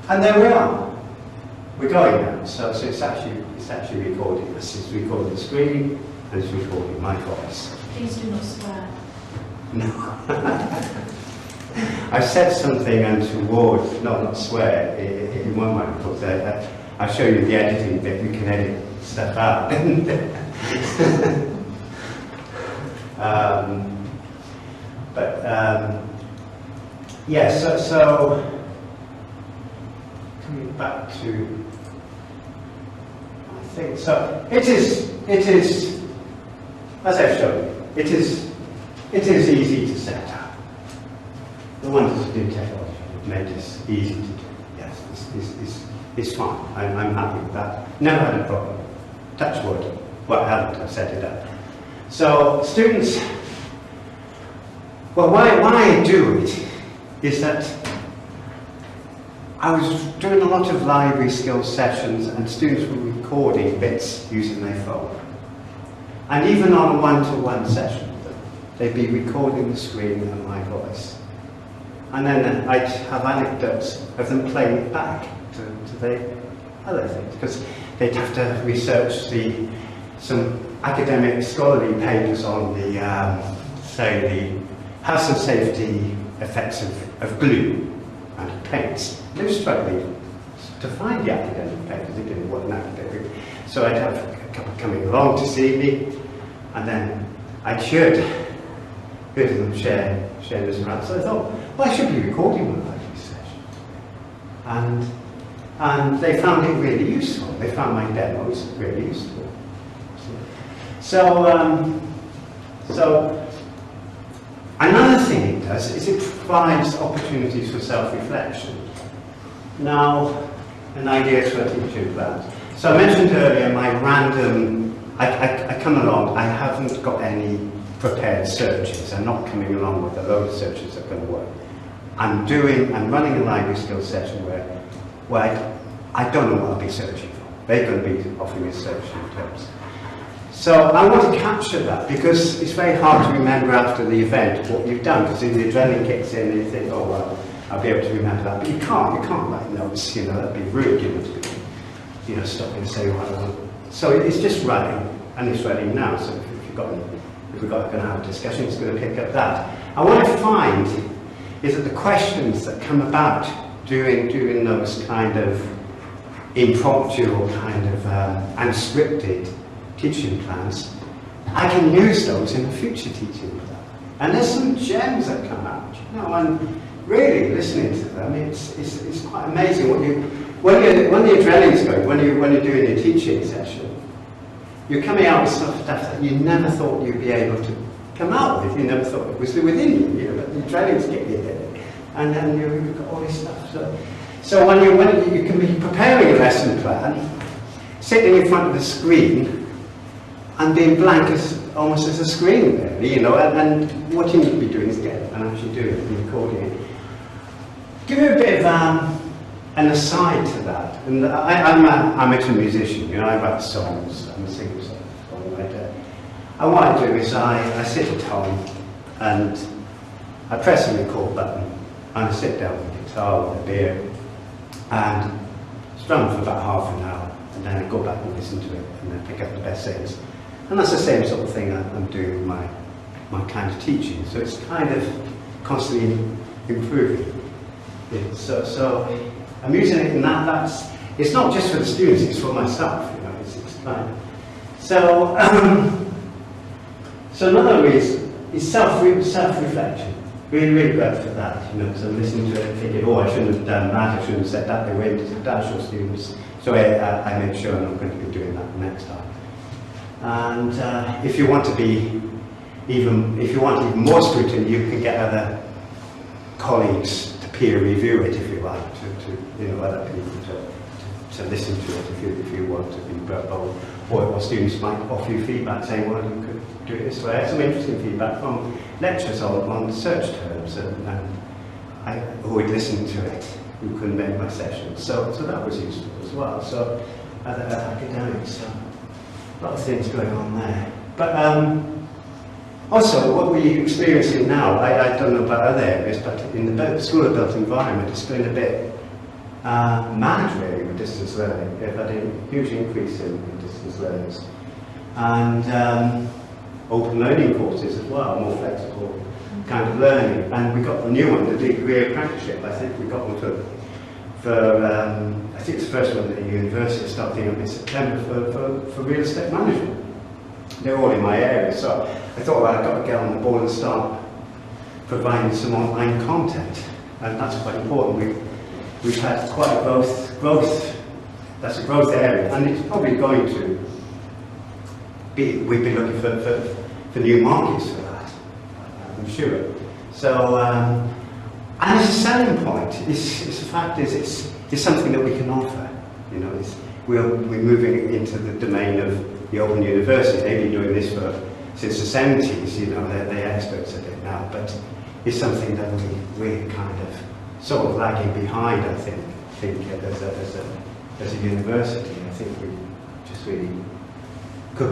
And there we are. We're going now. So it's actually recording. This is recording the screen and it's recording my voice. Please do not swear. No. I've said something untoward, not swear, in one of my books. I'll show you the editing bit, you can edit stuff out. Yeah, so coming back to, I think, so it is, as I've shown you, it is easy to set up. The wonders of new technology have made this easy to do. Yes, it's fine. I'm happy with that. Never had a problem. Touch wood. Well, I haven't. I've set it up. So students, well, why I do it is that I was doing a lot of library skills sessions and students were recording bits using their phone. And even on a one-to-one session, they'd be recording the screen and my voice. And then I'd have anecdotes of them playing it back to the other things, because they'd have to research some academic scholarly papers on the, say, the health and safety effects of glue and paints. They were struggling to find the academic papers. They didn't want an academic. So I'd have a couple coming along to see me, and then I'd heard of them share this around. So I thought, well, I should be recording one of these sessions. And they found it really useful. They found my demos really useful. So another thing it does is it provides opportunities for self-reflection. Now, an idea for teaching plans. So I mentioned earlier my random, I come along, I haven't got any prepared searches. I'm not coming along with a load of searches that are going to work. I'm running a library skills session where I don't know what I'll be searching for. They're going to be offering me searching terms. So I want to capture that because it's very hard to remember after the event what you've done, because if the adrenaline kicks in and you think, oh well, I'll be able to remember that, but you can't write notes, that'd be rude, to stop and say what I want. So it's just running, and it's running now, so if we're going to have a discussion, it's going to pick up that. And what I find is that the questions that come about during those kind of impromptu or kind of unscripted teaching plans, I can use those in a future teaching plan. And there's some gems that come out, and really listening to them, it's quite amazing when the adrenaline's going, when you're doing your teaching session, you're coming out with stuff that you never thought you'd be able to come out with. You never thought it was within you, but the adrenaline's getting in, and then you've got all this stuff. So when you can be preparing a lesson plan, sitting in front of the screen, and being blank almost as a screen, really, and what you need to be doing is get it and actually do it and recording it. Give you a bit of an aside to that. And I'm an amateur musician, I write songs, I'm a singer-songwriter. And what I do is I sit at home and I press the record button and I sit down with a guitar with a beer and strum for about half an hour, and then I go back and listen to it and then pick up the best things. And that's the same sort of thing I'm doing with my kind of teaching. So it's kind of constantly improving. So I'm using it in that's it's not just for the students, it's for myself, it's fine. So another reason is self-reflection. Really great for that, because I'm listening to it and thinking, oh, I shouldn't have done that, I shouldn't have said that, they went to dash your students. So I make sure I'm not going to be doing that next time. And if you want even more scrutiny, you can get other colleagues to peer review it, if you like, to other people to listen to it if you want to be bold. Or students might offer you feedback saying, well, you could do it this way. I had some interesting feedback from lecturers on search terms, and I would listen to it, who couldn't make my sessions. So that was useful as well. So other academics, a lot of things going on there. But also, what we're experiencing now, I don't know about other areas, but in the School of Built Environment, it's been a bit mad really with distance learning. They've had a huge increase in distance learners. And open learning courses as well, more flexible kind of learning. And we got the new one, the degree apprenticeship. I think we got one for I think it's the first one at the university starting up in September for real estate management. They're all in my area, so I thought, well, I've got to get on the board and start providing some online content, and that's quite important. We've had quite a growth. That's a growth area, and it's probably going to be. We've been looking for new markets for that, I'm sure. So, and it's a selling point. It's the fact is it's something that we can offer. You know, we're moving into the domain of the Open University. They've been doing this since the 70s. You know, they're experts at it now, but it's something that we're kind of sort of lagging behind. I think as a university, I think we just really could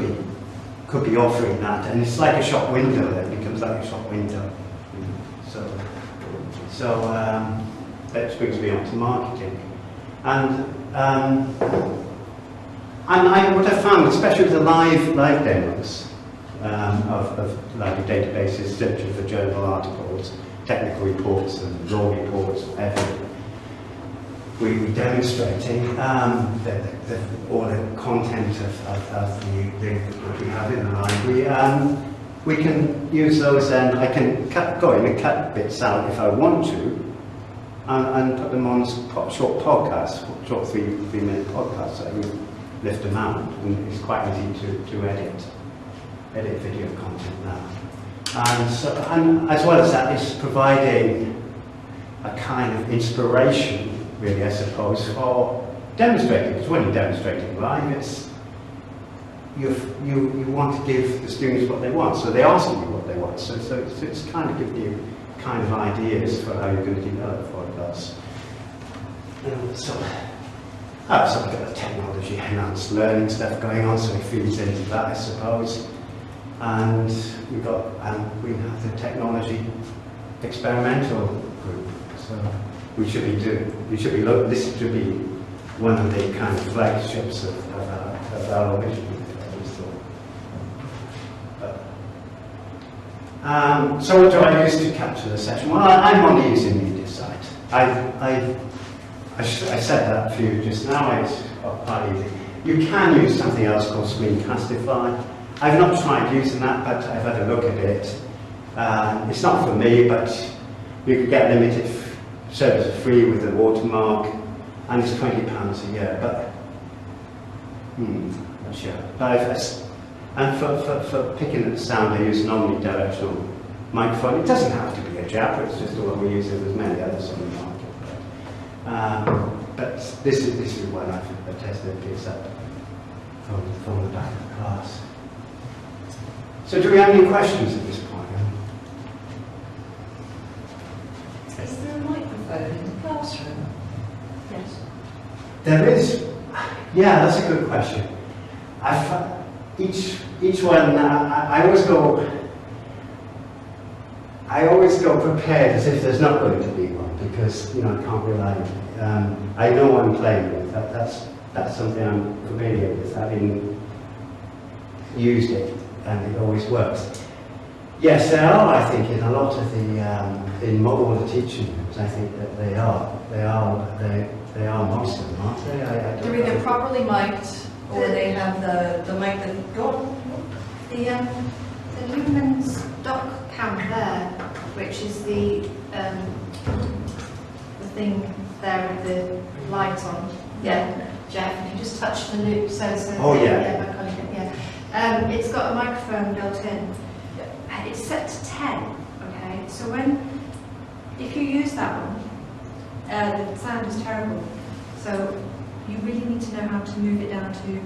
be offering that, and it's like a shop window. It becomes like a shop window. You know? So that brings me on to marketing, and what I found, especially with the live demos of library databases, searching for journal articles, technical reports, and law reports, everything. We were demonstrating all the content of what we have in the library. We can use those, and I can go in and cut bits out if I want to, and put them on short podcasts, short three-minute podcasts. So I can lift them out, and it's quite easy to edit video content now. And as well as that, it's providing a kind of inspiration, really, I suppose, for demonstrating. Because when you're demonstrating live, you want to give the students what they want, so they ask you what they want. So it's kind of giving you kind of ideas for how you're going to develop for a class. So we've got the technology enhanced learning stuff going on, so it feeds into that, I suppose. And we have the technology experimental group. So this should be one of the kind of flagships of our mission. So what do I use to capture the session? Well, I'm only using MediaSite. I said that for you just now. It's quite easy. You can use something else called Screencastify. I've not tried using that, but I've had a look at it. It's not for me, but you could get limited service free with the watermark, and it's £20 a year. But not sure. And for picking up the sound, I use an omnidirectional microphone. It doesn't have to be a Jabber, it's just the one we use. There's many others on the market. But this is one I've tested. It picks up from the back of the class. So do we have any questions at this point? Is there a microphone in the classroom? Yes. There is. Yeah, that's a good question. Each one, I always go prepared as if there's not going to be one, because I can't rely on it. I know what I'm playing with. That's something I'm familiar with, having used it, and it always works. Yes, there are. I think in a lot of in all the teaching rooms, I think that they are most of them, aren't they? They're either properly mic'd, or they have the mic that go. The Lumen's dock cam there, which is the thing there with the light on. Yeah, Geoff, if you just touch the loop, so oh yeah, my colleague, yeah. It's got a microphone built in. It's set to 10. Okay, so if you use that one, the sound is terrible. So you really need to know how to move it down to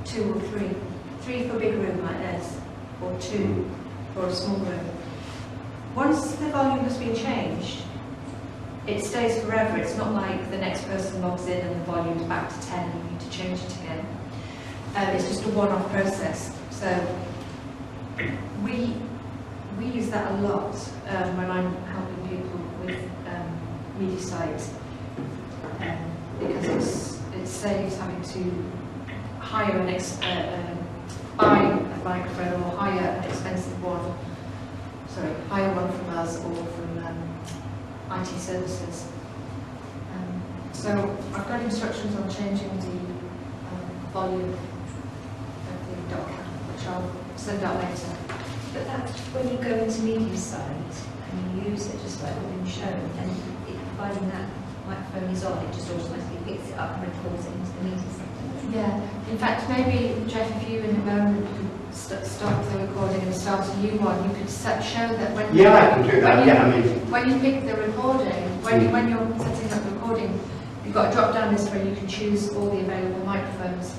2 or 3. 3 for a big room like this, or 2 for a small room. Once the volume has been changed, it stays forever. It's not like the next person logs in and the volume's back to 10 and you need to change it again. It's just a one-off process. So we use that a lot when I'm helping people with MediaSite to hire buy a microphone or hire an expensive one. Sorry, hire one from us or from IT services. So I've got instructions on changing the volume of the document, which I'll send out later. But that's when you go into media site and you use it just like we've been shown, and providing that microphone is on, it just automatically picks it up and records it into the media site. Yeah, in fact, maybe, Geoff, if you in a moment could stop the recording and start a new one, you could show that when Yeah, I can do that, yeah, I mean... When you pick the recording, when you're setting up the recording, you've got a drop-down list where you can choose all the available microphones.